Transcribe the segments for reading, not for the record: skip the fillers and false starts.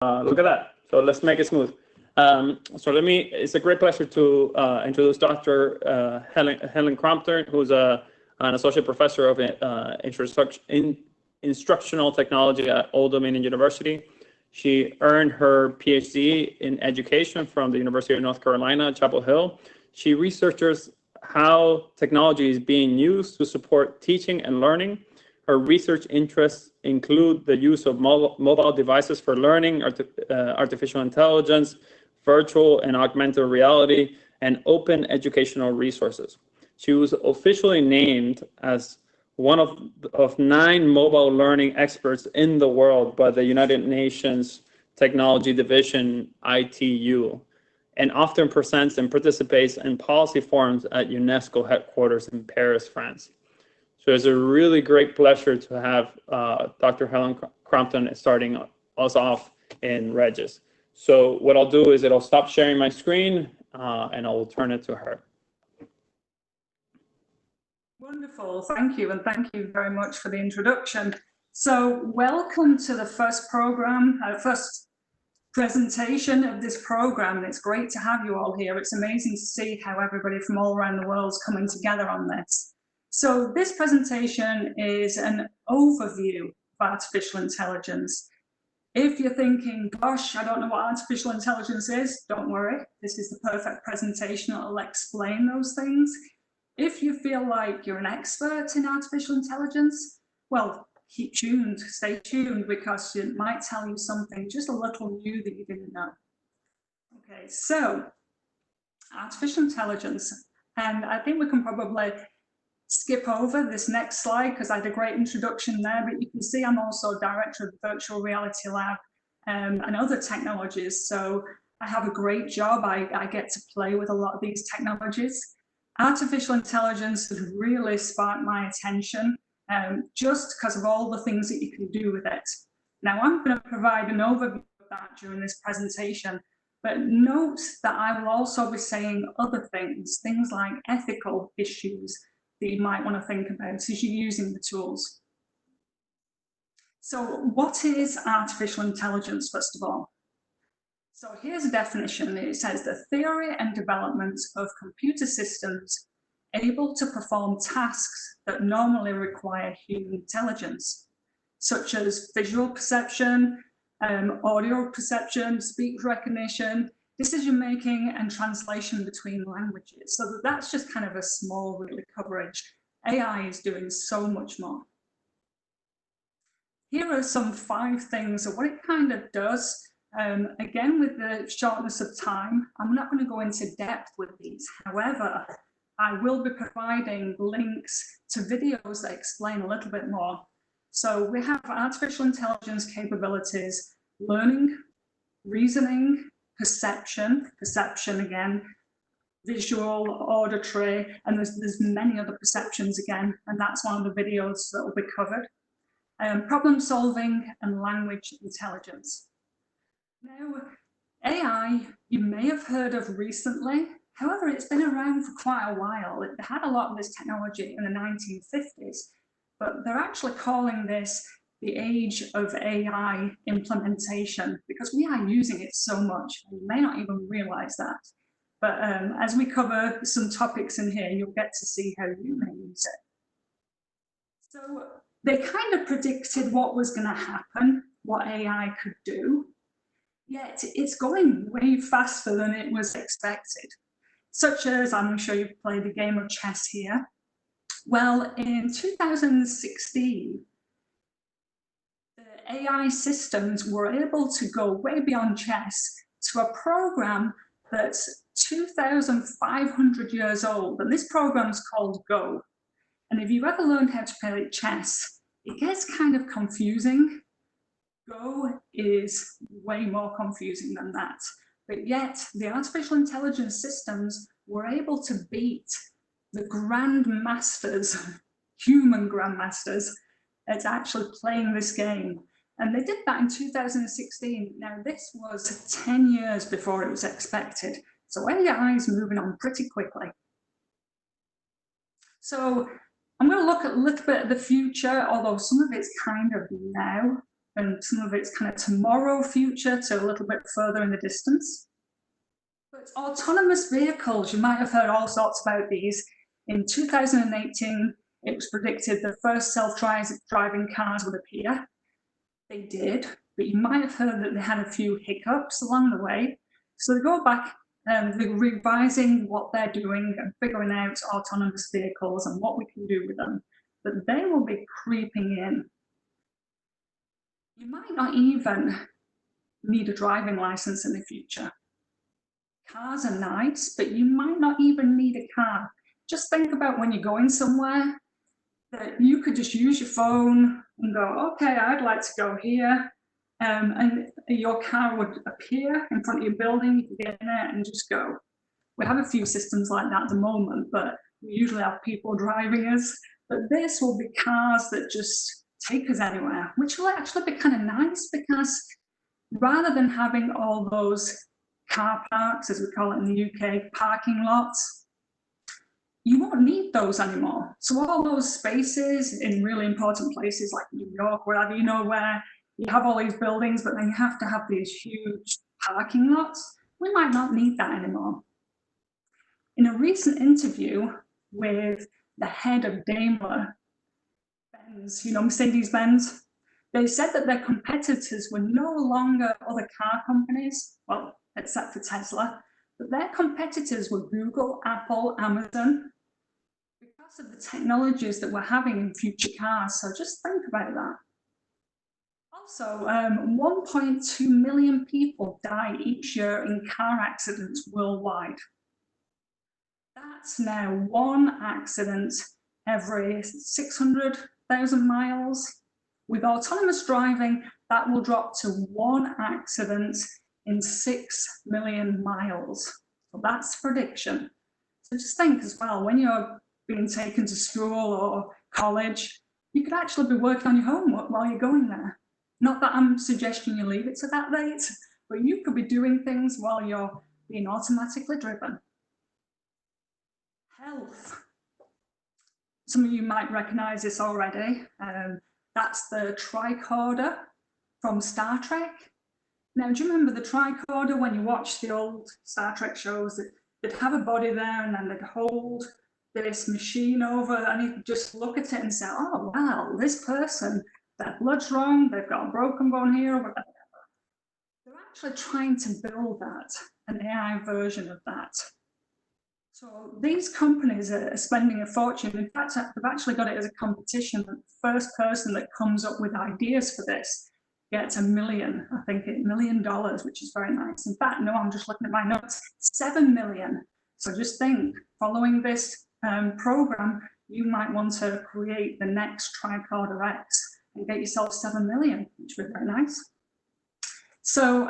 Look at that. So let's make it smooth. It's a great pleasure to introduce Dr. Helen Crompton, who's an associate professor of instructional technology at Old Dominion University. She earned her PhD in education from the University of North Carolina, Chapel Hill. She researches how technology is being used to support teaching and learning. Her research interests include the use of mobile devices for learning, artificial intelligence, virtual and augmented reality, and open educational resources. She was officially named as one of 9 mobile learning experts in the world by the United Nations Technology Division, ITU, and often presents and participates in policy forums at UNESCO headquarters in Paris, France. So it's a really great pleasure to have Dr. Helen Crompton starting us off in REYES. So what I'll do is I'll stop sharing my screen and I'll turn it to her. Wonderful, thank you, and thank you very much for the introduction. So welcome to the first presentation of this program. It's great to have you all here. It's amazing to see how everybody from all around the world is coming together on this. So this presentation is an overview of artificial intelligence. If you're thinking, gosh, I don't know what artificial intelligence is, don't worry. This is the perfect presentation that will explain those things. If you feel like you're an expert in artificial intelligence, well, keep tuned, stay tuned, because it might tell you something just a little new that you didn't know. Okay, so artificial intelligence, and I think we can probably skip over this next slide because I had a great introduction there, but you can see I'm also director of the Virtual Reality Lab and other technologies. So I have a great job. I get to play with a lot of these technologies. Artificial intelligence has really sparked my attention just because of all the things that you can do with it. Now I'm going to provide an overview of that during this presentation, but note that I will also be saying other things like ethical issues that you might want to think about as you're using the tools. So what is artificial intelligence, first of all? So here's a definition. It says the theory and development of computer systems able to perform tasks that normally require human intelligence, such as visual perception, audio perception, speech recognition, decision-making and translation between languages. So that's just kind of a small really coverage. AI is doing so much more. Here are some 5 things of what it kind of does. Again, with the shortness of time, I'm not going to go into depth with these. However, I will be providing links to videos that explain a little bit more. So we have artificial intelligence capabilities, learning, reasoning, perception again, visual, auditory, and there's many other perceptions again, and that's one of the videos that will be covered. Problem solving and language intelligence. Now, AI, you may have heard of recently, however, it's been around for quite a while. It had a lot of this technology in the 1950s, but they're actually calling this the age of AI implementation because we are using it so much. You may not even realize that. But as we cover some topics in here, you'll get to see how you may use it. So they kind of predicted what was going to happen, what AI could do, yet it's going way faster than it was expected. Such as, I'm going to show you play the game of chess here. Well, in 2016, the AI systems were able to go way beyond chess to a program that's 2,500 years old, and this program's called Go. And if you've ever learned how to play chess, it gets kind of confusing. Go is way more confusing than that. But yet, the artificial intelligence systems were able to beat the grandmasters, human grandmasters, at actually playing this game. And they did that in 2016. Now, this was 10 years before it was expected. So AI is moving on pretty quickly. So I'm going to look at a little bit of the future, although some of it's kind of now. and some of it's kind of tomorrow future to a little bit further in the distance. But autonomous vehicles, you might have heard all sorts about these. In 2018, it was predicted the first self-driving cars would appear. They did, but you might have heard that they had a few hiccups along the way. So they go back and they're revising what they're doing and figuring out autonomous vehicles and what we can do with them. But they will be creeping in. You might not even need a driving license in the future. Cars are nice, but you might not even need a car. Just think about when you're going somewhere, that you could just use your phone and go, okay, I'd like to go here. And your car would appear in front of your building, you could get in it and just go. We have a few systems like that at the moment, but we usually have people driving us. But this will be cars that just take us anywhere, which will actually be kind of nice, because rather than having all those car parks, as we call it in the UK, parking lots, you won't need those anymore. So all those spaces in really important places like New York, wherever, you know, where you have all these buildings, but then you have to have these huge parking lots, we might not need that anymore. In a recent interview with the head of Daimler, Benz, you know, Mercedes-Benz, they said that their competitors were no longer other car companies, well, except for Tesla, but their competitors were Google, Apple, Amazon, because of the technologies that we're having in future cars. So just think about that. Also, 1.2 million people die each year in car accidents worldwide. That's now one accident every 600,000 miles. With autonomous driving, that will drop to one accident in 6 million miles. So that's prediction. So just think as well, when you're being taken to school or college, you could actually be working on your homework while you're going there. Not that I'm suggesting you leave it to that date, but you could be doing things while you're being automatically driven. Health. Some of you might recognize this already. That's the tricorder from Star Trek. Now, do you remember the tricorder when you watch the old Star Trek shows? They'd have a body there and then they'd hold this machine over and you could just look at it and say, oh, wow, this person, their blood's wrong, they've got a broken bone here, or whatever. They're actually trying to build that, an AI version of that. So these companies are spending a fortune. In fact, they've actually got it as a competition. The first person that comes up with ideas for this gets $1 million, I think $1 million, which is very nice. In fact, no, I'm just looking at my notes, 7 million. So just think, following this program, you might want to create the next Tricorder X and get yourself 7 million, which would be very nice. So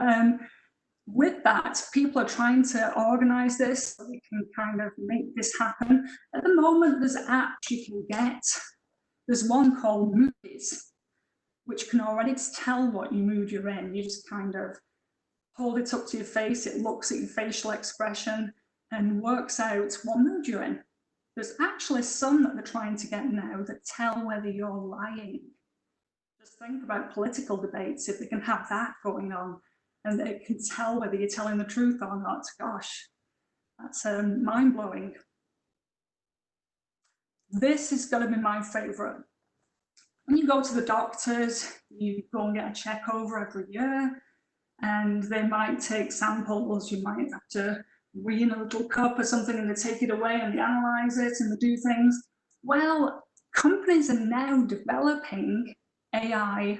with that, people are trying to organize this so we can kind of make this happen. At the moment, there's apps you can get. There's one called Movies, which can already tell what mood you're in. You just kind of hold it up to your face, it looks at your facial expression and works out what mood you're in. There's actually some that they're trying to get now that tell whether you're lying. Just think about political debates, if they can have that going on and it can tell whether you're telling the truth or not. Gosh, that's mind-blowing. This is going to be my favorite. When you go to the doctors, you go and get a check over every year, and they might take samples. You might have to wee in a little cup or something, and they take it away and they analyze it and they do things. Well, companies are now developing AI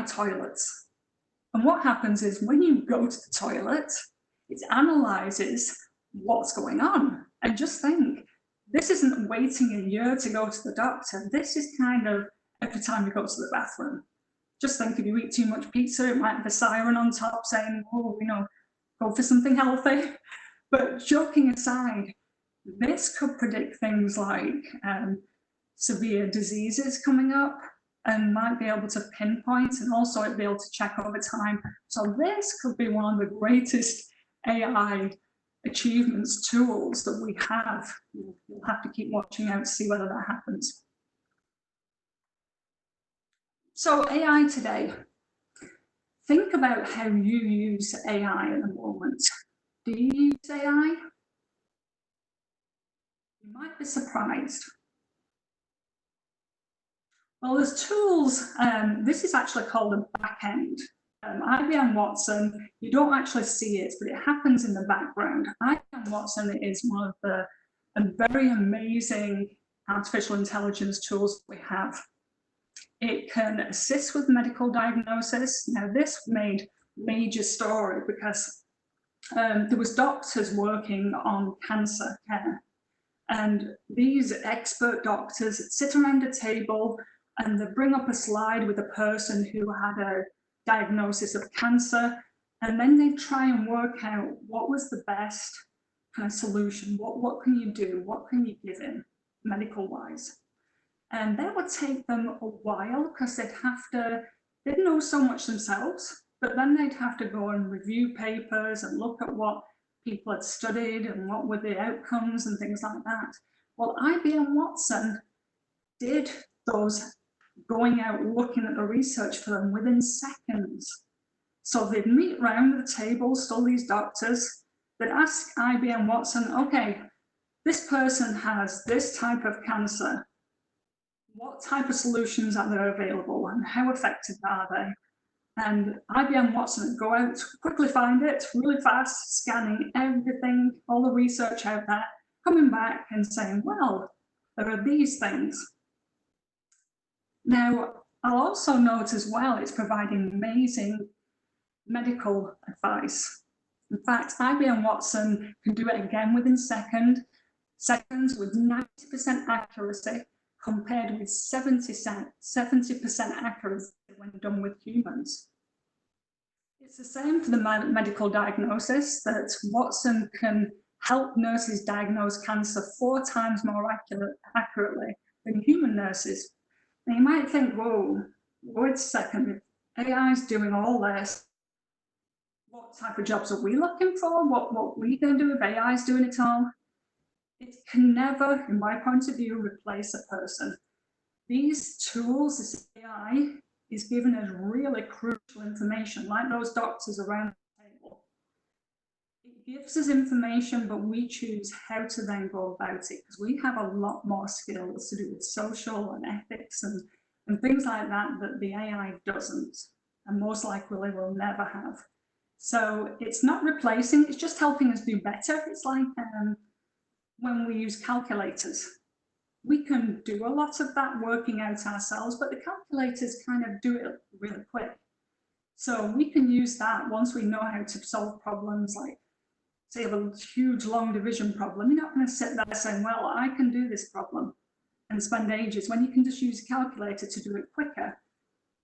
toilets. And what happens is when you go to the toilet, it analyzes what's going on. And just think, this isn't waiting a year to go to the doctor. This is kind of every time you go to the bathroom. Just think, if you eat too much pizza, it might have a siren on top saying, oh, you know, go for something healthy. But joking aside, this could predict things like severe diseases coming up and might be able to pinpoint, and also it'd be able to check over time. So this could be one of the greatest AI achievements, tools that we have. You'll have to keep watching out to see whether that happens. So AI today, think about how you use AI at the moment. Do you use AI? You might be surprised. Well, there's tools, this is actually called a backend. IBM Watson, you don't actually see it, but it happens in the background. IBM Watson is one of the very amazing artificial intelligence tools we have. It can assist with medical diagnosis. Now, this made major story because there was doctors working on cancer care. And these expert doctors sit around a table and they bring up a slide with a person who had a diagnosis of cancer, and then they try and work out what was the best kind of solution. What can you do? What can you give him medical-wise? And that would take them a while because they'd know so much themselves, but then they'd have to go and review papers and look at what people had studied and what were the outcomes and things like that. Well, IBM Watson did those going out looking at the research for them within seconds. So they'd meet around the table, still these doctors, they'd ask IBM Watson, okay, this person has this type of cancer. What type of solutions are there available and how effective are they? And IBM Watson would go out, quickly find it, really fast, scanning everything, all the research out there, coming back and saying, well, there are these things. Now, I'll also note as well, it's providing amazing medical advice. In fact, IBM Watson can do it again within seconds with 90% accuracy compared with 70% accuracy when done with humans. It's the same for the medical diagnosis, that Watson can help nurses diagnose cancer 4 times more accurately than human nurses. Now you might think, whoa, wait a second, if AI is doing all this, what type of jobs are we looking for? What are we going to do if AI is doing it all? It can never, in my point of view, replace a person. These tools, this AI, is giving us really crucial information, like those doctors around the table. It gives us information, but we choose how to then go about it, because we have a lot more skills to do with social and ethics and things like that that the AI doesn't, and most likely will never have. So it's not replacing, it's just helping us do better. It's like when we use calculators. We can do a lot of that working out ourselves, but the calculators kind of do it really quick. So we can use that once we know how to solve problems like, say, a huge long division problem. You're not going to sit there saying, well, I can do this problem and spend ages, when you can just use a calculator to do it quicker.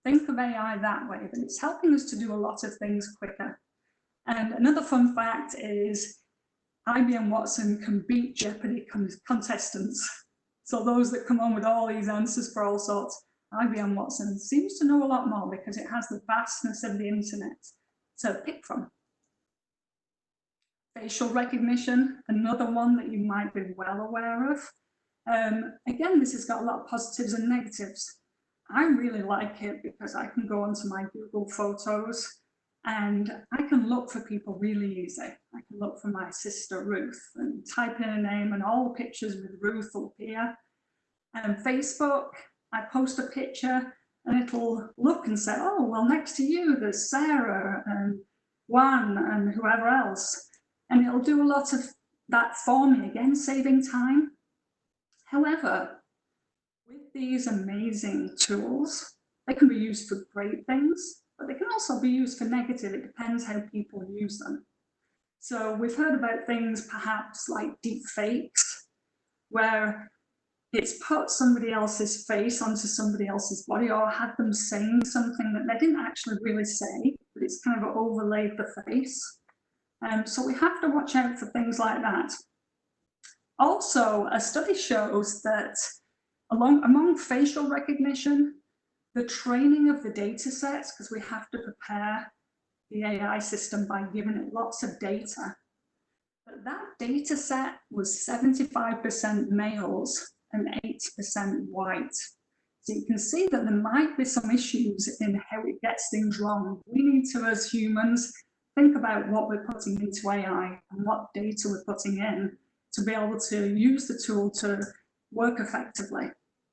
Think of AI that way, but it's helping us to do a lot of things quicker. And another fun fact is IBM Watson can beat Jeopardy contestants. So those that come on with all these answers for all sorts, IBM Watson seems to know a lot more because it has the vastness of the internet to pick from. Facial recognition, another one that you might be well aware of. Again, this has got a lot of positives and negatives. I really like it because I can go onto my Google Photos and I can look for people really easy. I can look for my sister Ruth and type in a name and all the pictures with Ruth will appear. And Facebook, I post a picture and it'll look and say, oh, well, next to you, there's Sarah and Juan and whoever else. And it'll do a lot of that for me, again, saving time. However, with these amazing tools, they can be used for great things, but they can also be used for negative. It depends how people use them. So we've heard about things perhaps like deepfakes, where it's put somebody else's face onto somebody else's body or had them saying something that they didn't actually really say, but it's kind of overlaid the face. So we have to watch out for things like that. Also, a study shows that among facial recognition, the training of the data sets, because we have to prepare the AI system by giving it lots of data, but that data set was 75% males and 8% white. So you can see that there might be some issues in how it gets things wrong. We need to, as humans, think about what we're putting into AI and what data we're putting in to be able to use the tool to work effectively.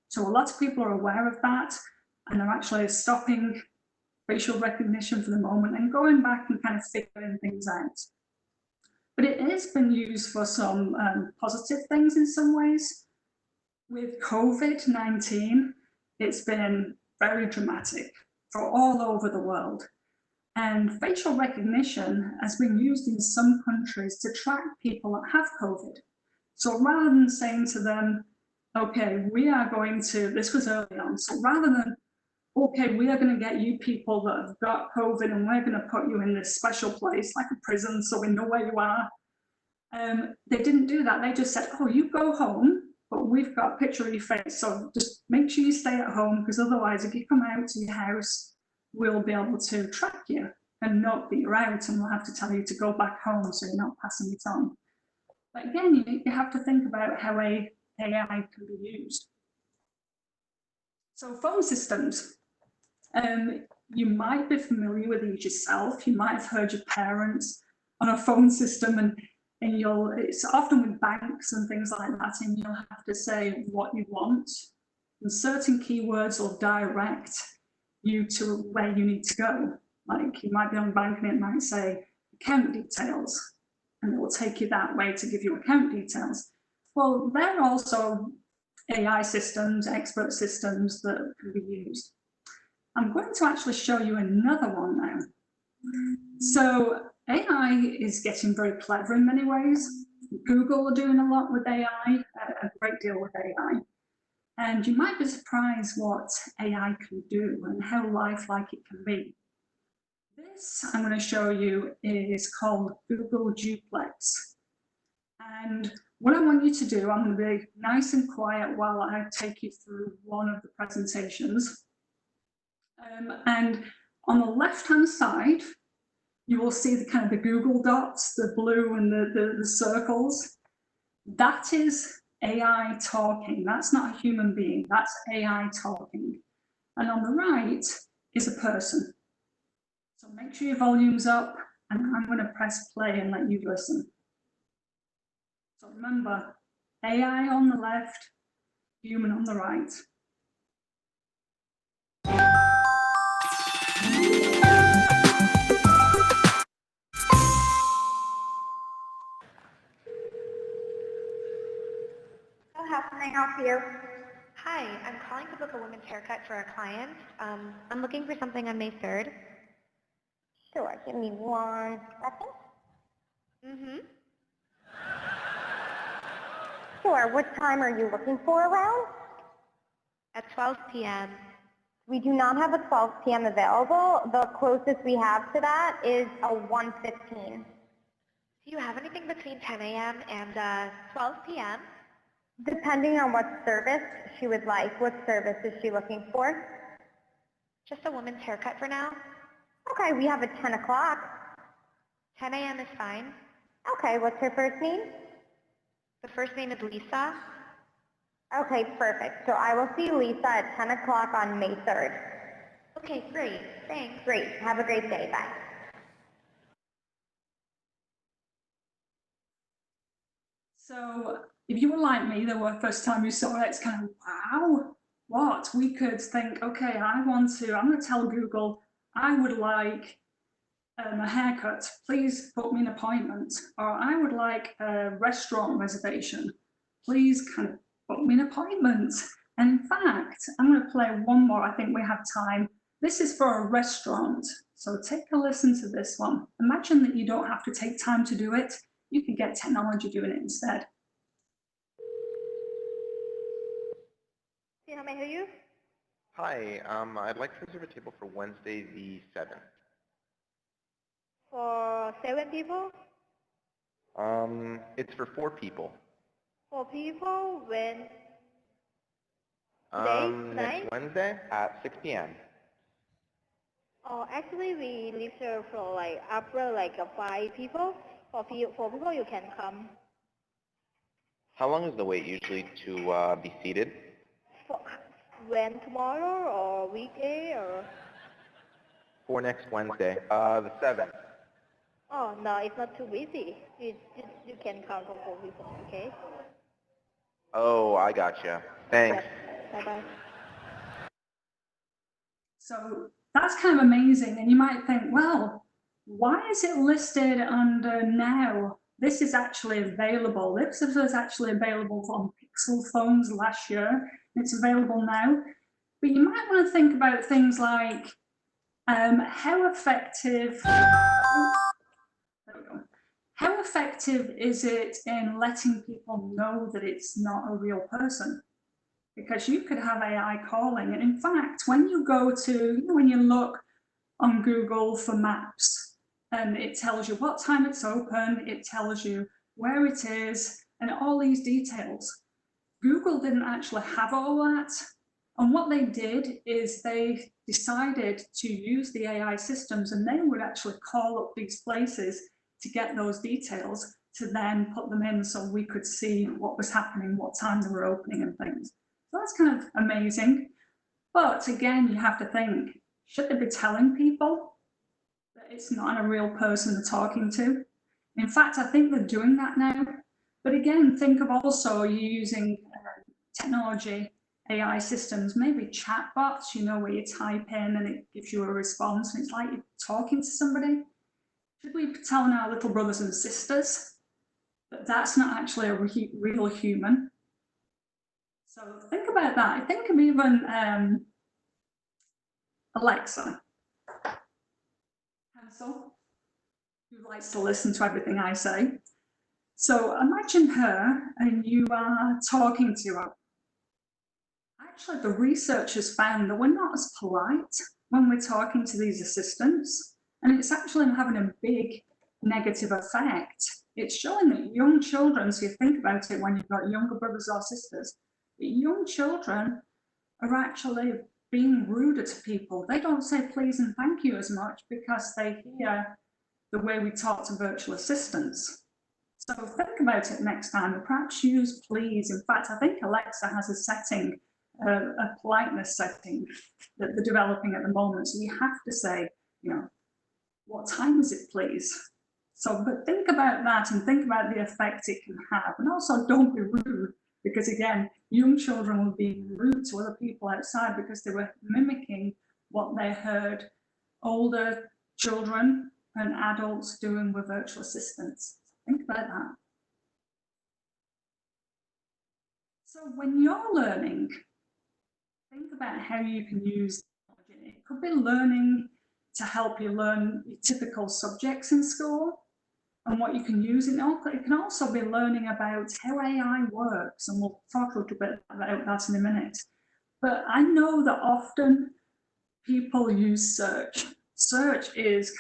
So a lot of people are aware of that, and they're actually stopping facial recognition for the moment and going back and kind of figuring things out. But it has been used for some positive things in some ways. With COVID-19, it's been very dramatic for all over the world. And facial recognition has been used in some countries to track people that have COVID. So rather than saying to them, okay, we are going to, this was early on, so rather than, okay, we are going to get you people that have got COVID and we're going to put you in this special place like a prison so we know where you are. They didn't do that. They just said, oh, you go home, but we've got a picture of your face. So just make sure you stay at home, because otherwise if you come out to your house, we'll be able to track you and note that you're out, and we'll have to tell you to go back home so you're not passing it on. But again, you have to think about how AI can be used. So phone systems. You might be familiar with these yourself. You might have heard your parents on a phone system, and it's often with banks and things like that, and you'll have to say what you want. And certain keywords will direct you to where you need to go. Like you might be on a bank and it might say account details, and it will take you that way to give you account details. Well, there are also AI systems, expert systems that can be used. I'm going to actually show you another one now. So AI is getting very clever in many ways. Google are doing a lot with AI, a great deal with AI. And you might be surprised what AI can do and how lifelike it can be. This I'm going to show you is called Google Duplex. And what I want you to do, I'm going to be nice and quiet while I take you through one of the presentations. And on the left-hand side, you will see the kind of the Google dots, the blue and the circles. That is AI talking. That's not a human being, that's AI talking. And on the right is a person. So make sure your volume's up, and I'm going to press play and let you listen. So remember, AI on the left, human on the right. How can I help you? Hi, I'm calling to book a women's haircut for a client. I'm looking for something on May 3rd. Sure, give me 1 second. Sure, what time are you looking for around? At 12 p.m. We do not have a 12 p.m. available. The closest we have to that is a 1:15. Do you have anything between 10 a.m. and 12 p.m.? Depending on what service she would like. What service is she looking for? Just a woman's haircut for now. Okay, we have a 10 o'clock. 10 a.m. is fine. Okay, what's her first name? The first name is Lisa. Okay, perfect. So I will see Lisa at 10 o'clock on May 3rd. Okay, great. Thanks. Great. Have a great day. Bye. So if you were like me, the first time you saw it, it's kind of, wow, what? We could think, okay, I'm going to tell Google, I would like a haircut. Please book me an appointment. Or I would like a restaurant reservation. Please kind of book me an appointment. And in fact, I'm going to play one more. I think we have time. This is for a restaurant. So take a listen to this one. Imagine that you don't have to take time to do it. You can get technology doing it instead. How may I help you? Hi, I'd like to reserve a table for Wednesday the 7th. For 7 people? It's for 4 people. 4 people? When? Next Wednesday at 6 p.m. Oh, actually, we reserve for after 5 people. For 4 people, you can come. How long is the wait usually to be seated? when tomorrow or weekday or? For next Wednesday, the 7th. Oh, no, it's not too busy. You can count on 4 people, okay? Oh, I gotcha. Thanks. Yep. Bye-bye. So that's kind of amazing. And you might think, well, why is it listed under now? This is actually available. This was actually available on Pixel phones last year. It's available now. But you might want to think about things like how effective, there we go. How effective is it in letting people know that it's not a real person? Because you could have AI calling. And in fact, when you go to, when you look on Google for maps, and it tells you what time it's open, it tells you where it is, and all these details. Google didn't actually have all that. And what they did is they decided to use the AI systems, and they would actually call up these places to get those details to then put them in so we could see what was happening, what time they were opening and things. So that's kind of amazing. But again, you have to think, should they be telling people that it's not a real person they're talking to? In fact, I think they're doing that now. But again, think of also you using technology, AI systems, maybe chatbots, where you type in and it gives you a response and it's like you're talking to somebody. Should we be telling our little brothers and sisters that that's not actually a real human? So think about that. I think of even Alexa, Hansel, who likes to listen to everything I say. So imagine her and you are talking to her. Actually, the researchers found that we're not as polite when we're talking to these assistants, and it's actually having a big negative effect. It's showing that young children, so you think about it when you've got younger brothers or sisters, that young children are actually being ruder to people. They don't say please and thank you as much because they hear the way we talk to virtual assistants. So think about it next time, and perhaps use please. In fact, I think Alexa has a setting, a politeness setting that they're developing at the moment. So you have to say, what time is it, please? So, but think about that and think about the effect it can have. And also don't be rude, because again, young children will be rude to other people outside because they were mimicking what they heard older children and adults doing with virtual assistants. Think about that. So when you're learning, think about how you can use technology. It could be learning to help you learn your typical subjects in school and what you can use. It can also be learning about how AI works, and we'll talk a little bit about that in a minute. But I know that often people use search. Search is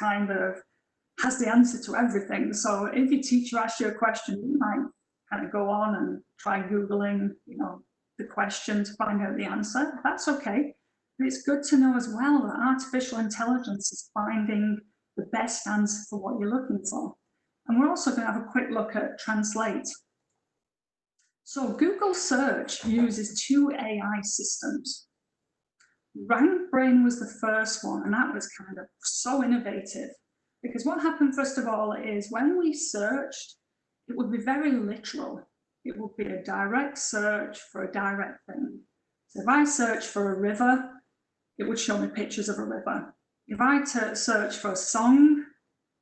has the answer to everything. So if your teacher asks you a question, you might kind of go on and try Googling, the question to find out the answer. That's okay. But it's good to know as well that artificial intelligence is finding the best answer for what you're looking for. And we're also going to have a quick look at Translate. So Google Search uses 2 AI systems. RankBrain was the first one, and that was kind of so innovative. Because what happened, first of all, is when we searched, it would be very literal. It would be a direct search for a direct thing. So if I search for a river, it would show me pictures of a river. If I search for a song,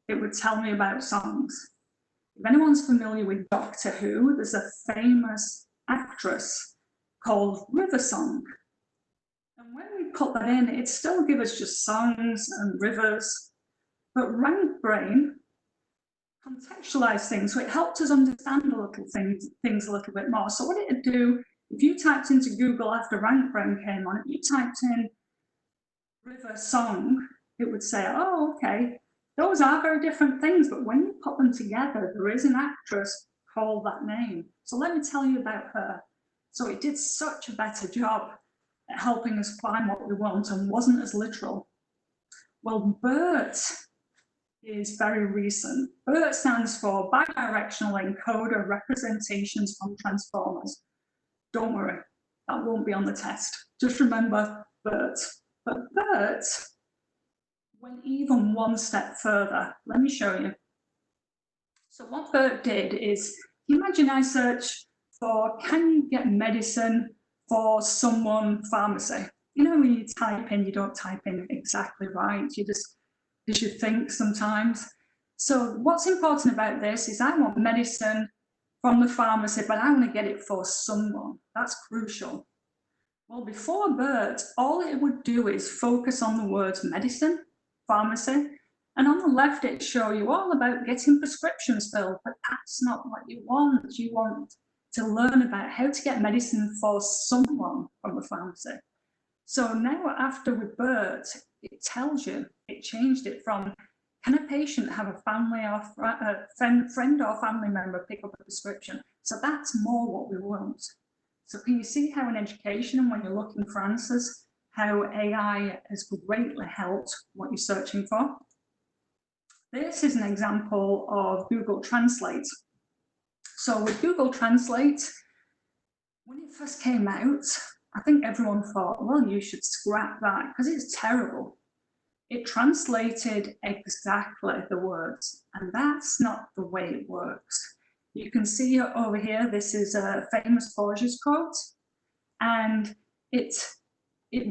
it would tell me about songs. If anyone's familiar with Doctor Who, there's a famous actress called River Song. And when we put that in, it still gives us just songs and rivers. But RankBrain contextualized things, so it helped us understand things a little bit more. So what it would do, if you typed into Google after RankBrain came on, if you typed in river song, it would say, oh, okay, those are very different things, but when you put them together, there is an actress called that name. So let me tell you about her. So it did such a better job at helping us find what we want and wasn't as literal. Well, BERT is very recent. BERT stands for Bidirectional Encoder Representations from Transformers. Don't worry, That won't be on the test. Just remember BERT. But BERT went even one step further. Let me show you. So what BERT did is, imagine I search for, can you get medicine for someone pharmacy? You know, when you type in, you don't type in exactly right. You just, because you think sometimes. So what's important about this is I want medicine from the pharmacy, but I want to get it for someone. That's crucial. Well, before BERT, all it would do is focus on the words medicine, pharmacy, and on the left it show you all about getting prescriptions filled, but that's not what you want. You want to learn about how to get medicine for someone from the pharmacy. So now after with BERT, it tells you, it changed it from, can a patient have a family or friend or family member pick up a prescription? So that's more what we want. So can you see how in education, when you're looking for answers, how AI has greatly helped what you're searching for? This is an example of Google Translate. So with Google Translate, when it first came out, I think everyone thought, well, you should scrap that because it's terrible. It translated exactly the words, and that's not the way it works. You can see over here, this is a famous Borges quote, and it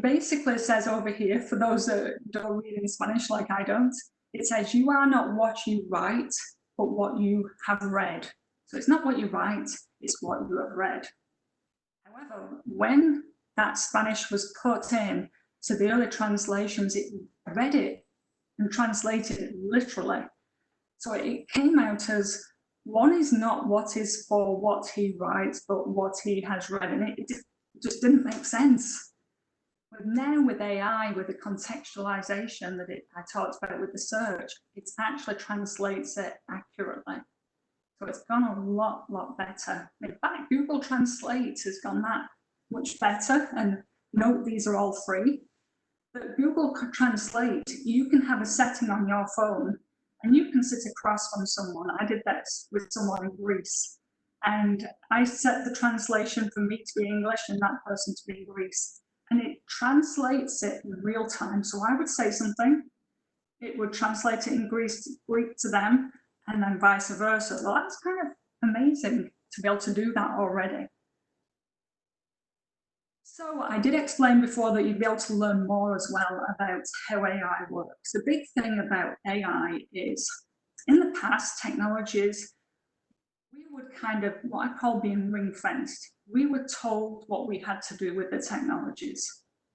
basically says over here, for those that don't read in Spanish like I don't, it says, you are not what you write, but what you have read. So it's not what you write, it's what you have read. However, when that Spanish was put in to the early translations, it read it and translated it literally. So it came out as, one is not what is for what he writes, but what he has read. And it just didn't make sense. But now with AI, with the contextualization that I talked about with the search, it actually translates it accurately. So it's gone a lot better. In fact, Google Translate has gone that much better. And note, these are all free. But Google Translate, you can have a setting on your phone and you can sit across from someone. I did this with someone in Greece. And I set the translation for me to be English and that person to be Greece. And it translates it in real time. So I would say something, it would translate it in Greek to them, and then vice versa. Well, that's kind of amazing to be able to do that already. So I did explain before that you'd be able to learn more as well about how AI works. The big thing about AI is, in the past, technologies, we would kind of, what I call being ring-fenced. We were told what we had to do with the technologies.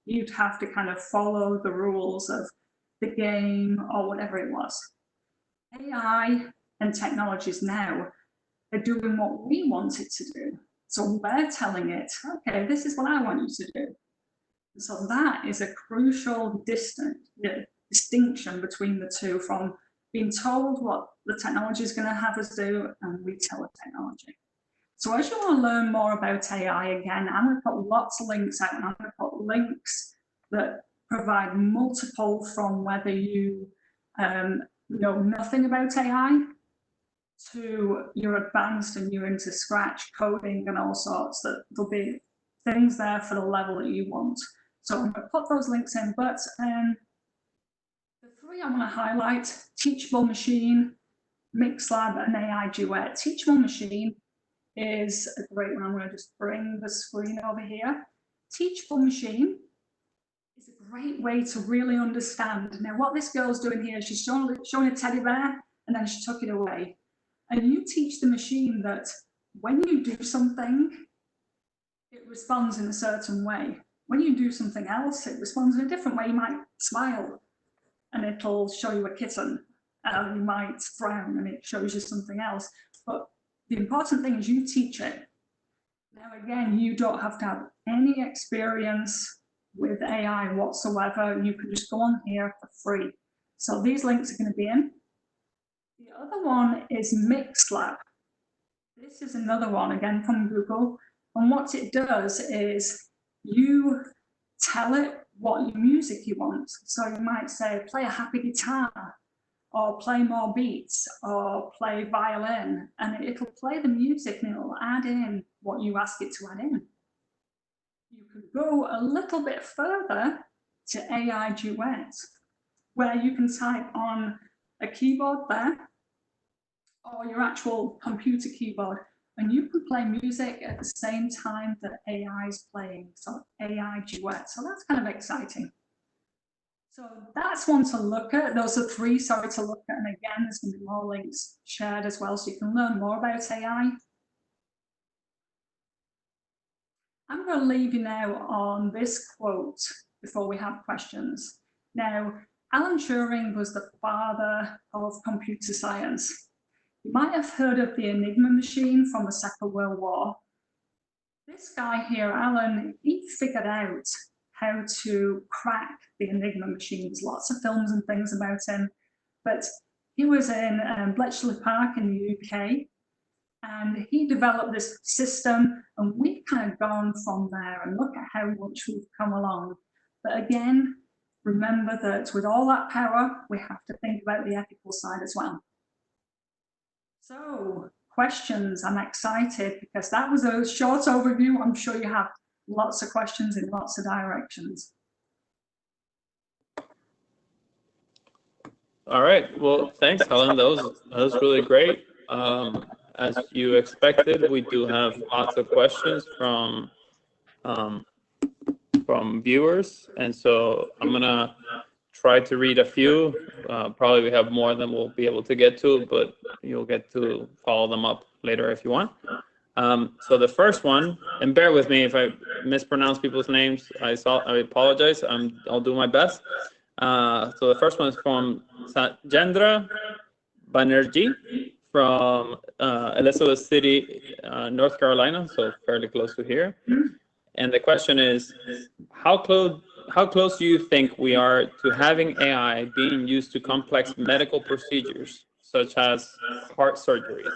You'd have to kind of follow the rules of the game or whatever it was. AI and technologies now are doing what we want it to do. So we're telling it, okay, this is what I want you to do. So that is a crucial distinction between the two, from being told what the technology is going to have us do and we tell the technology. So as you want to learn more about AI, again, I'm going to put lots of links out, and I'm going to put links that provide multiple, from whether you know nothing about AI to you're advanced and you're into Scratch coding and all sorts, that there'll be things there for the level that you want. So I'm going to put those links in, but the three I want to highlight: Teachable Machine, MixLab, and AI Duet. Teachable Machine is a great one. I'm going to just bring the screen over here. Teachable Machine is a great way to really understand. Now, what this girl's doing here is she's showing a teddy bear, and then she took it away. And you teach the machine that when you do something, it responds in a certain way. When you do something else, it responds in a different way. You might smile, and it'll show you a kitten. You might frown, and it shows you something else. But the important thing is you teach it. Now, again, you don't have to have any experience with AI whatsoever. You can just go on here for free. So these links are going to be in. The other one is MixLab. This is another one, again, from Google. And what it does is you tell it what music you want. So you might say, play a happy guitar, or play more beats, or play violin. And it'll play the music, and it'll add in what you ask it to add in. You could go a little bit further to AI Duet, where you can type on a keyboard there, or your actual computer keyboard, and you can play music at the same time that AI is playing, so AI Duet. So that's kind of exciting. So that's one to look at. Those are 3, sorry, to look at. And again, there's going to be more links shared as well, so you can learn more about AI. I'm going to leave you now on this quote before we have questions. Now, Alan Turing was the father of computer science. You might have heard of the Enigma machine from the Second World War. This guy here, Alan, he figured out how to crack the Enigma machine. There's lots of films and things about him, but he was in Bletchley Park in the UK, and he developed this system, and we've kind of gone from there, and look at how much we've come along. But again, remember that with all that power, we have to think about the ethical side as well. So, questions, I'm excited because that was a short overview. I'm sure you have lots of questions in lots of directions. All right. Well, thanks, Helen. That was really great. As you expected, we do have lots of questions from viewers, and so I'm gonna try to read a few. Probably we have more than we'll be able to get to, but you'll get to follow them up later if you want. So the first one, and bear with me if I mispronounce people's names, I apologize. I'll do my best. So the first one is from Satjendra Banerjee from Elizabeth City, North Carolina, so fairly close to here. And the question is, how close do you think we are to having AI being used to complex medical procedures, such as heart surgeries?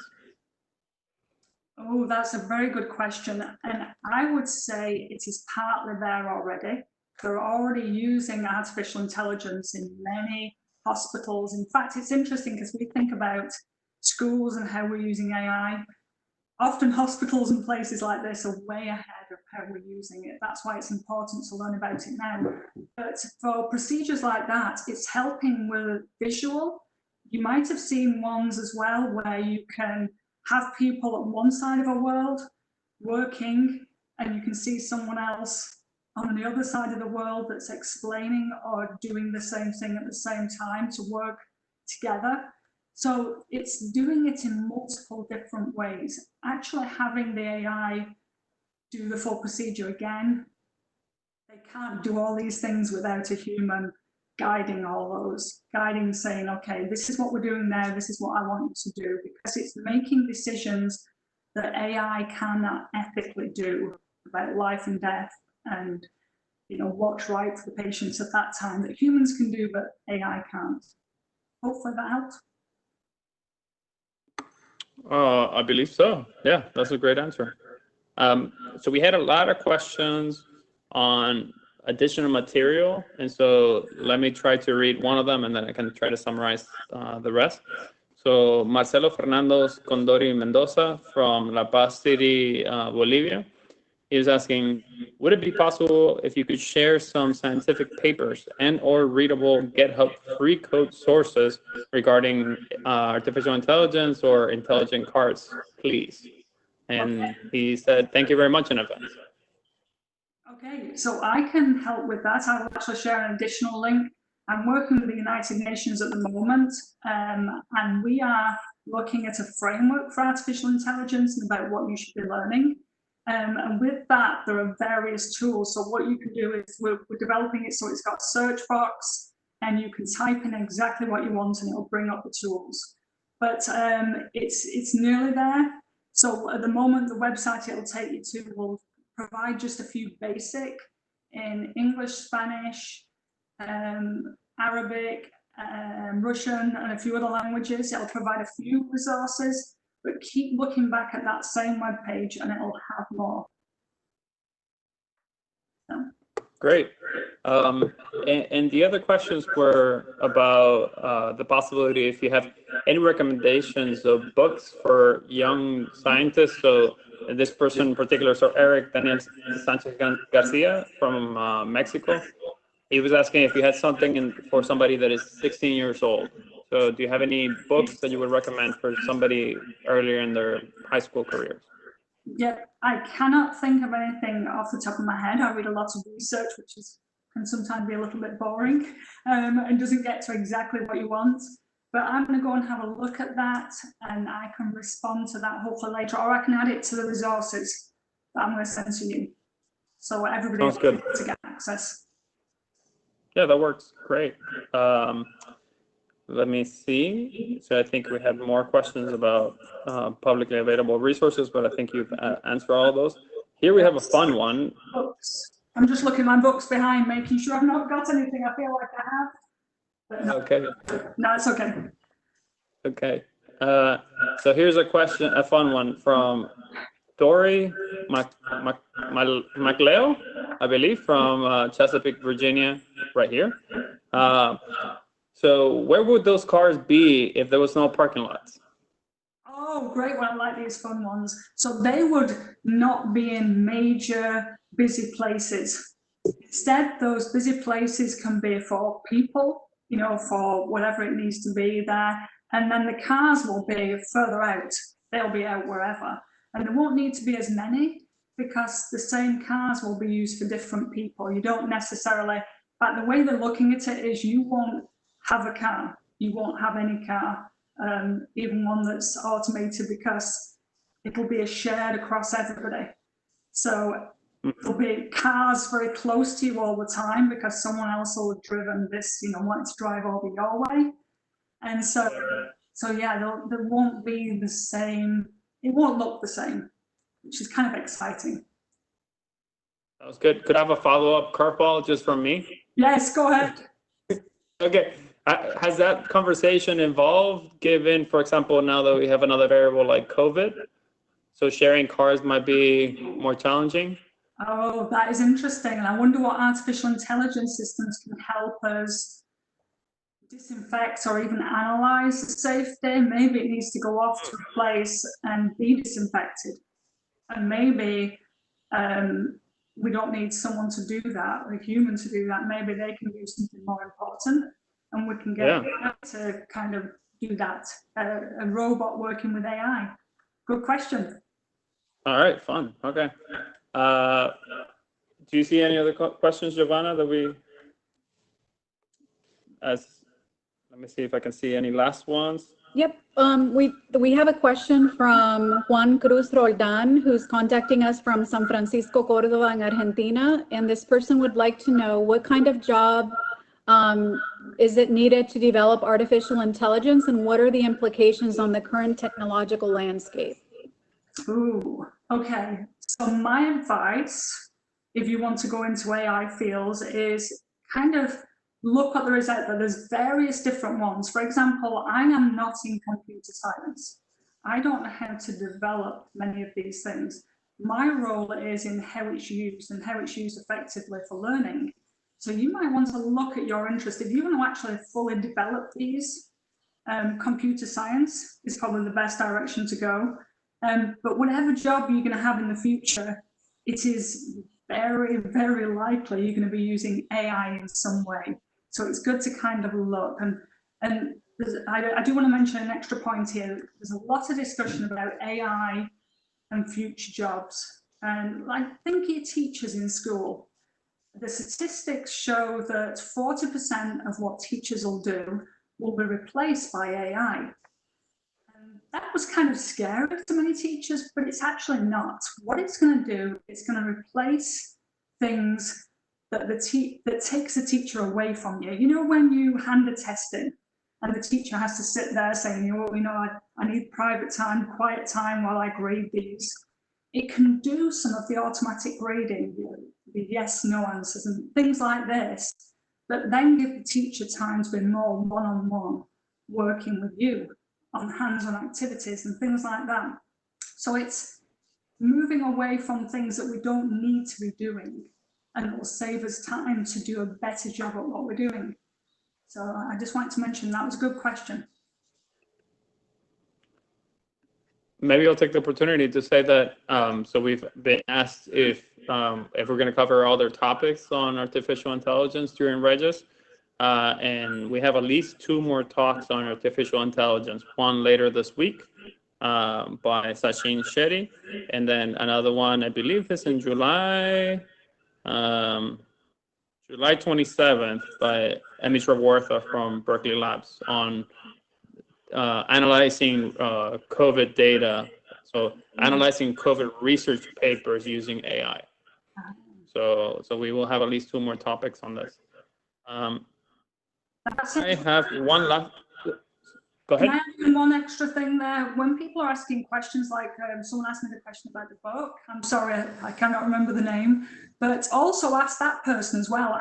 Oh, that's a very good question. And I would say it is partly there already. They're already using artificial intelligence in many hospitals. In fact, it's interesting because we think about schools and how we're using AI. Often hospitals and places like this are way ahead of how we're using it. That's why it's important to learn about it now. But for procedures like that, it's helping with visual. You might have seen ones as well where you can have people at one side of a world working, and you can see someone else on the other side of the world that's explaining or doing the same thing at the same time to work together. So it's doing it in multiple different ways. Actually having the AI do the full procedure again, they can't do all these things without a human guiding all those, saying, okay, this is what we're doing now, this is what I want you to do, because it's making decisions that AI cannot ethically do about life and death and, you know, what's right for the patients at that time that humans can do, but AI can't. Hopefully that helps. I believe so. Yeah, that's a great answer. So we had a lot of questions on additional material, and so let me try to read one of them, and then I can try to summarize the rest. So Marcelo Fernando Condori Mendoza from La Paz City, Bolivia, he was asking, would it be possible if you could share some scientific papers and or readable GitHub free code sources regarding artificial intelligence or intelligent cars, please? And he said, thank you very much in advance. Okay, so I can help with that. I will actually share an additional link. I'm working with the United Nations at the moment, and we are looking at a framework for artificial intelligence and about what you should be learning. And with that, there are various tools. So what you can do is we're developing it so it's got a search box, and you can type in exactly what you want and it'll bring up the tools. But it's nearly there. So at the moment, the website it'll take you to will provide just a few basic in English, Spanish, Arabic, Russian, and a few other languages. It'll provide a few resources, but keep looking back at that same web page and it'll have more. So. Great. And the other questions were about the possibility if you have any recommendations of books for young scientists. So this person in particular, so Eric Daniel Sanchez Garcia from Mexico, he was asking if you had something for somebody that is 16 years old. So do you have any books that you would recommend for somebody earlier in their high school careers? Yeah, I cannot think of anything off the top of my head. I read a lot of research, which can sometimes be a little bit boring and doesn't get to exactly what you want. But I'm going to go and have a look at that, and I can respond to that hopefully later, or I can add it to the resources that I'm going to send to you, so everybody else to get access. Yeah, that works. Great. Let me see. So I think we had more questions about publicly available resources, but I think you've answered all of those. Here we have a fun one. Books. I'm just looking at my books behind, making sure I've not got anything I feel like I have. But no. Okay. No, it's okay. Okay. So here's a question, a fun one from Dory MacLeo, I believe, from Chesapeake, Virginia, right here. So where would those cars be if there was no parking lots? Oh, great one. I like these fun ones. So they would not be in major busy places. Instead, those busy places can be for people, you know, for whatever it needs to be there. And then the cars will be further out. They'll be out wherever. And there won't need to be as many because the same cars will be used for different people. You don't necessarily, but the way they're looking at it is you won't have a car. You won't have any car, even one that's automated, because it'll be shared across everybody. So there'll be cars very close to you all the time because someone else will have driven this, you know, wanting to drive over your way. And so yeah, there won't be the same, it won't look the same, which is kind of exciting. That was good. Could I have a follow-up curveball just from me? Yes, go ahead. Okay. Has that conversation evolved, given, for example, now that we have another variable like COVID? So sharing cars might be more challenging? Oh, that is interesting. And I wonder what artificial intelligence systems can help us disinfect or even analyze the safety. Maybe it needs to go off to a place and be disinfected. And maybe we don't need someone to do that, a human to do that. Maybe they can do something more important, and we can get to kind of do that. A robot working with AI. Good question. All right, fun. Okay. Do you see any other questions, Giovanna, that let me see if I can see any last ones. Yep. We have a question from Juan Cruz Roldan, who's contacting us from San Francisco, Córdoba in Argentina. And this person would like to know what kind of job is it needed to develop artificial intelligence, and what are the implications on the current technological landscape? Ooh, okay. So my advice, if you want to go into AI fields, is kind of look what there is out there. There's various different ones. For example, I am not in computer science. I don't know how to develop many of these things. My role is in how it's used and how it's used effectively for learning. So you might want to look at your interest. If you want to actually fully develop these, computer science is probably the best direction to go. But whatever job you're going to have in the future, it is very, very likely you're going to be using AI in some way. So it's good to kind of look. And I do want to mention an extra point here. There's a lot of discussion about AI and future jobs. And I think your teachers in school, the statistics show that 40% of what teachers will do will be replaced by AI. That was kind of scary to many teachers, but it's actually not. What it's going to do, it's going to replace things that takes the teacher away from you. You know, when you hand a test in and the teacher has to sit there saying, oh, you know, I need private time, quiet time while I grade these. It can do some of the automatic grading, the yes, no answers and things like this, but then give the teacher time to be more one-on-one working with you on hands-on activities and things like that. So it's moving away from things that we don't need to be doing, and it will save us time to do a better job at what we're doing. So I just wanted to mention that was a good question. maybe I'll take the opportunity to say that, so we've been asked if we're going to cover other topics on artificial intelligence during REYES, and we have at least 2 more talks on artificial intelligence, one later this week by Sachin Shetty, and then another one, I believe is in July 27th by Emmy Rawortha from Berkeley Labs on analyzing COVID data, so analyzing COVID research papers using AI. So we will have at least 2 more topics on this. I have one last. Go ahead. Can I add one extra thing there? When people are asking questions, like someone asked me the question about the book, I'm sorry, I cannot remember the name, but also ask that person as well.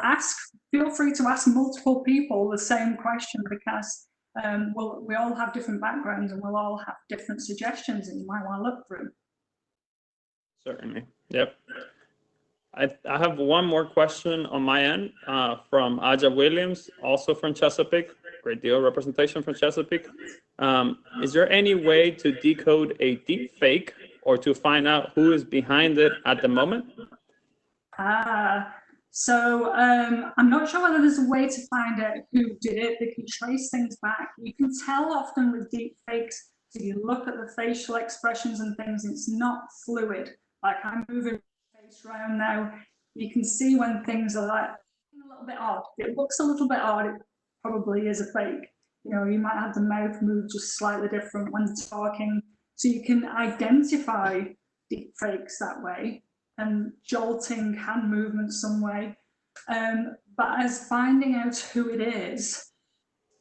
Feel free to ask multiple people the same question, because we all have different backgrounds and we'll all have different suggestions that you might want to look through. Certainly. Yep. I have one more question on my end from Aja Williams, also from Chesapeake. Great deal of representation from Chesapeake. Is there any way to decode a deepfake or to find out who is behind it at the moment? So I'm not sure whether there's a way to find out who did it. They can trace things back. You can tell often with deepfakes, if you look at the facial expressions and things, it's not fluid. Like I'm moving my face around now, you can see when things are like a little bit odd. If it looks a little bit odd, it probably is a fake. You know, you might have the mouth move just slightly different when talking. So you can identify deepfakes that way, and jolting hand movements some way. But as finding out who it is,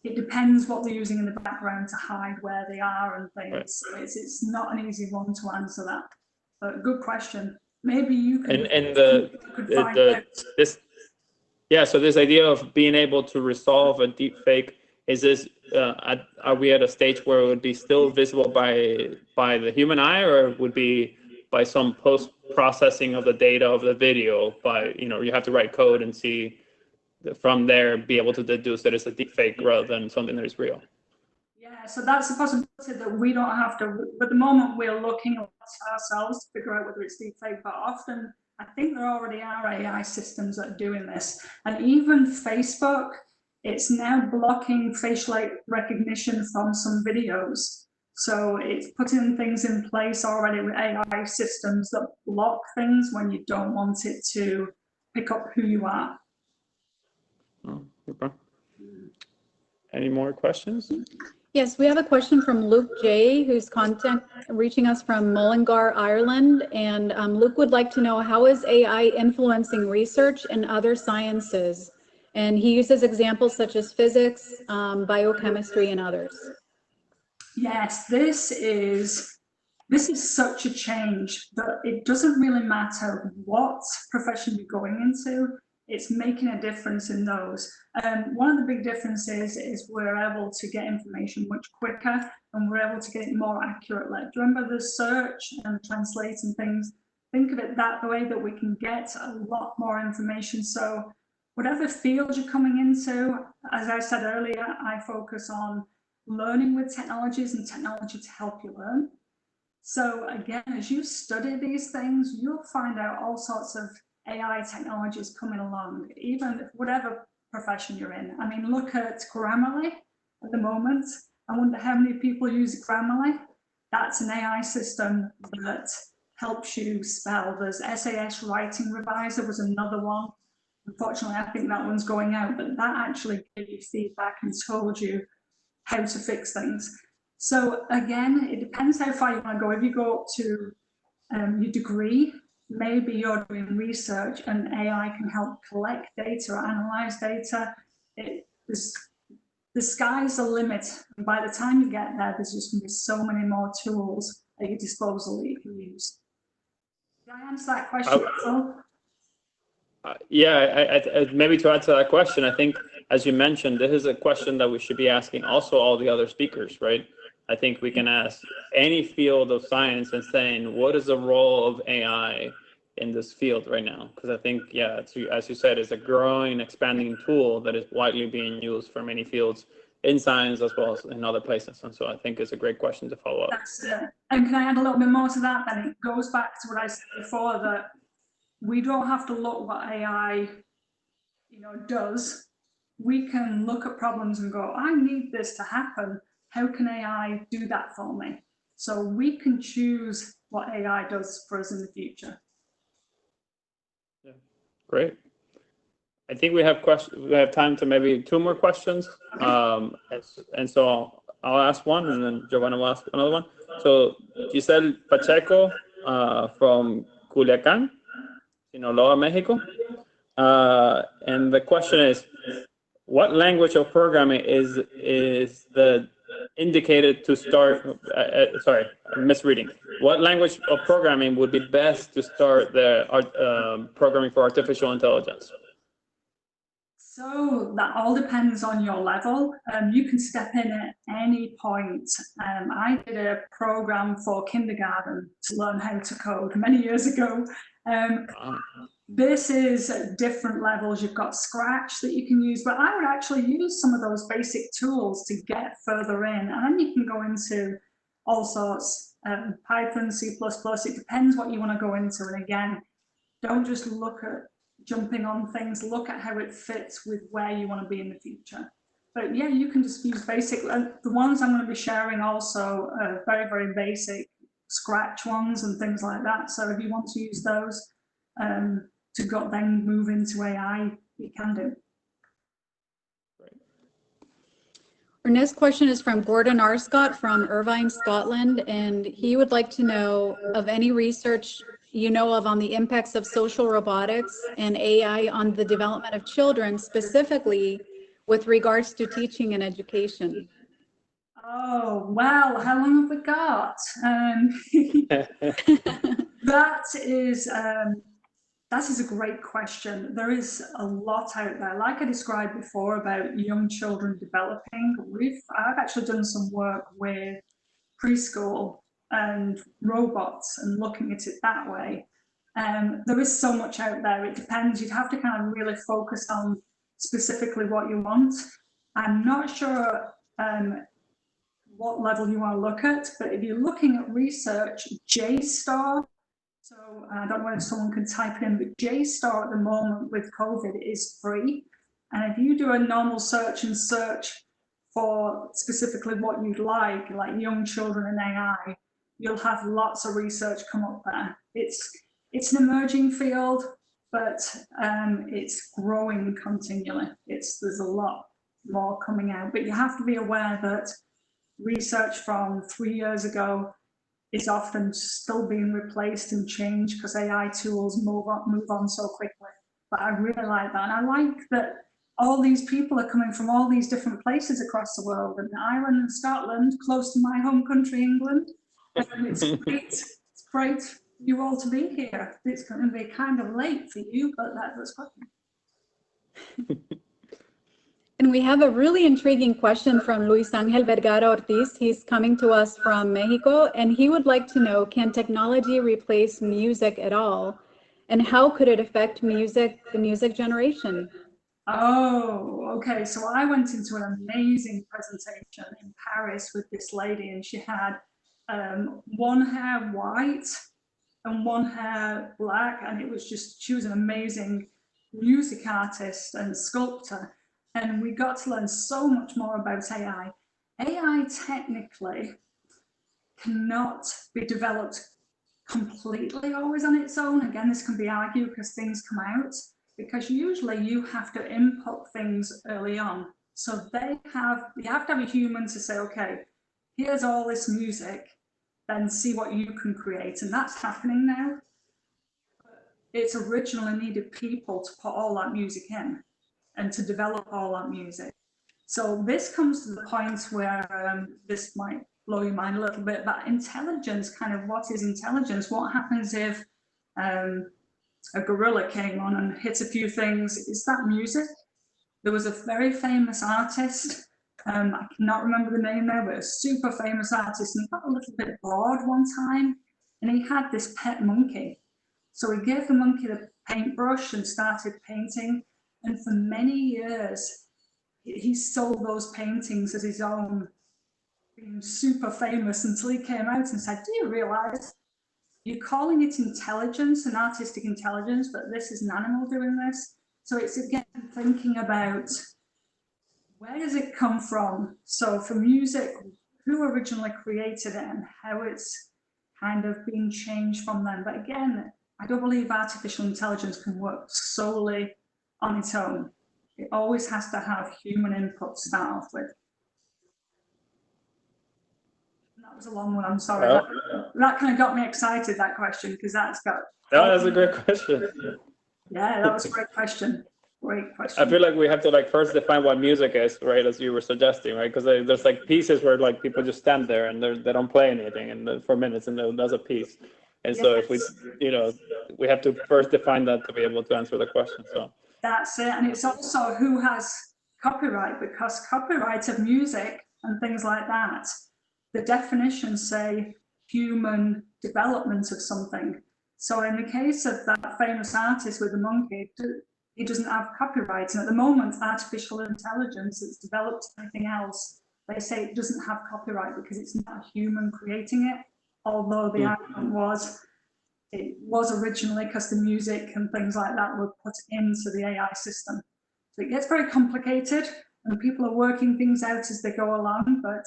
it depends what they're using in the background to hide where they are and things. Right. So it's not an easy one to answer that. But good question. Maybe you can. So this idea of being able to resolve a deepfake, is this? Are we at a stage where it would be still visible by the human eye, or it would be by some post-processing of the data of the video? By you have to write code and see from there, be able to deduce that it's a deepfake rather than something that is real. Yeah, so that's a possibility that we don't have to. At the moment, we're looking at ourselves to figure out whether it's deepfake, but often I think there already are AI systems that are doing this, and even Facebook, it's now blocking facial recognition from some videos. So it's putting things in place already with AI systems that block things when you don't want it to pick up who you are. Oh, okay. Any more questions? Yes, we have a question from Luke J, who's reaching us from Mullingar, Ireland. And Luke would like to know, how is AI influencing research in other sciences? And he uses examples such as physics, biochemistry, and others. Yes, this is such a change that it doesn't really matter what profession you're going into, it's making a difference in those. One of the big differences is we're able to get information much quicker, and we're able to get it more accurately. Do you remember the search and translate and things? Think of it the way that we can get a lot more information. So whatever field you're coming into, as I said earlier, I focus on learning with technologies and technology to help you learn. So again, as you study these things, you'll find out all sorts of AI technologies coming along, even whatever profession you're in. I mean, look at Grammarly at the moment. I wonder how many people use Grammarly. That's an AI system that helps you spell. There's SAS Writing Reviser was another one. Unfortunately, I think that one's going out, but that actually gave you feedback and told you how to fix things. So again, it depends how far you want to go. If you go up to your degree, maybe you're doing research and AI can help collect data or analyze data. The sky's the limit. And by the time you get there, there's just going to be so many more tools at your disposal that you can use. Did I answer that question, Phil? Yeah, maybe to add to that question, I think, as you mentioned, this is a question that we should be asking also all the other speakers, right? I think we can ask any field of science and saying, what is the role of AI in this field right now? Because I think, yeah, as you said, it's a growing, expanding tool that is widely being used for many fields, in science as well as in other places. And so I think it's a great question to follow up. That's it. And can I add a little bit more to that? Then it goes back to what I said before, that we don't have to look what AI, does. We can look at problems and go, I need this to happen. How can AI do that for me? So we can choose what AI does for us in the future. Yeah, great. I think we have time to maybe 2 more questions. And so I'll ask one, and then Giovanna will ask another one. So Giselle Pacheco from Culiacán, Sinaloa, Mexico. And the question is, what language of programming is the indicated to start? Sorry, I'm misreading. What language of programming would be best to start the programming for artificial intelligence? So that all depends on your level. You can step in at any point. I did a program for kindergarten to learn how to code many years ago. This is at different levels. You've got Scratch that you can use, but I would actually use some of those basic tools to get further in. And then you can go into all sorts, Python, C++. It depends what you want to go into. And again, don't just look at jumping on things, look at how it fits with where you want to be in the future. But yeah, you can just use basic. The ones I'm going to be sharing also are very, very basic Scratch ones and things like that. So if you want to use those to then move into AI, you can do. Our next question is from Gordon Arscott from Irvine, Scotland, and he would like to know of any research you know of on the impacts of social robotics and AI on the development of children, specifically with regards to teaching and education. Oh, well, how long have we got? That is a great question. There is a lot out there. Like I described before about young children developing, I've actually done some work with preschool and robots and looking at it that way. There is so much out there. It depends. You'd have to kind of really focus on specifically what you want. I'm not sure what level you want to look at, but if you're looking at research, JSTOR, so I don't know if someone can type it in, but JSTOR at the moment with COVID is free. And if you do a normal search and search for specifically what you'd like young children and AI, you'll have lots of research come up there. It's an emerging field, but it's growing continually. There's a lot more coming out, but you have to be aware that research from 3 years ago is often still being replaced and changed because AI tools move on so quickly. But I really like that, and I like that all these people are coming from all these different places across the world, and Ireland and Scotland, close to my home country, England. It's great. It's great for you all to be here. It's going to be kind of late for you, but that's good. And we have a really intriguing question from Luis Angel Vergara Ortiz. He's coming to us from Mexico, and he would like to know, can technology replace music at all? And how could it affect the music generation? Oh, okay. So I went into an amazing presentation in Paris with this lady, and she had one hair white and one hair black, and she was an amazing music artist and sculptor. And we got to learn so much more about AI. AI technically cannot be developed completely always on its own. Again, this can be argued because things come out, because usually you have to input things early on. So you have to have a human to say, okay, here's all this music, then see what you can create. And that's happening now. It's originally needed people to put all that music in and to develop all that music. So this comes to the point where this might blow your mind a little bit, but intelligence, kind of what is intelligence? What happens if a gorilla came on and hit a few things? Is that music? There was a very famous artist, I cannot remember the name now, but a super famous artist, and he got a little bit bored one time, and he had this pet monkey. So he gave the monkey the paintbrush and started painting. And for many years, he sold those paintings as his own, being super famous, until he came out and said, do you realize you're calling it intelligence and artistic intelligence, but this is an animal doing this? So it's again thinking about, where does it come from? So for music, who originally created it and how it's kind of been changed from them. But again, I don't believe artificial intelligence can work solely on its own. It always has to have human input to start off with. That was a long one, I'm sorry. Well, that kind of got me excited, that question, because that's got... No, that's a great question. Yeah, that was a great question. Great question. I feel like we have to like first define what music is, right? As you were suggesting, right? Because there's like pieces where like people just stand there and they don't play anything and for minutes, and that's a piece. And so if we, you know, we have to first define that to be able to answer the question. So that's it, and it's also who has copyright, because copyright of music and things like that, the definitions say human development of something. So in the case of that famous artist with the monkey, he doesn't have copyright. And at the moment, artificial intelligence that's developed anything else, they say it doesn't have copyright because it's not a human creating it. Although the argument was, it was originally because the music and things like that were put into the AI system. So it gets very complicated and people are working things out as they go along, but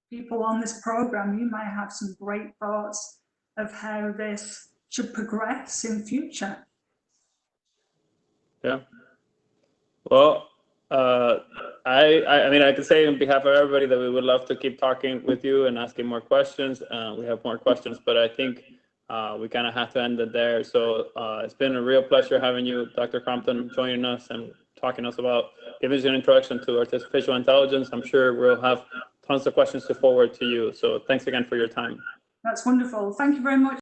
people on this program, you might have some great thoughts of how this should progress in future. yeah. Well, I mean, I can say on behalf of everybody that we would love to keep talking with you and asking more questions. We have more questions, but I think we kind of have to end it there. So it's been a real pleasure having you, Dr. Crompton, joining us and talking to us about giving us an introduction to artificial intelligence. I'm sure we'll have tons of questions to forward to you. So thanks again for your time. That's wonderful. Thank you very much.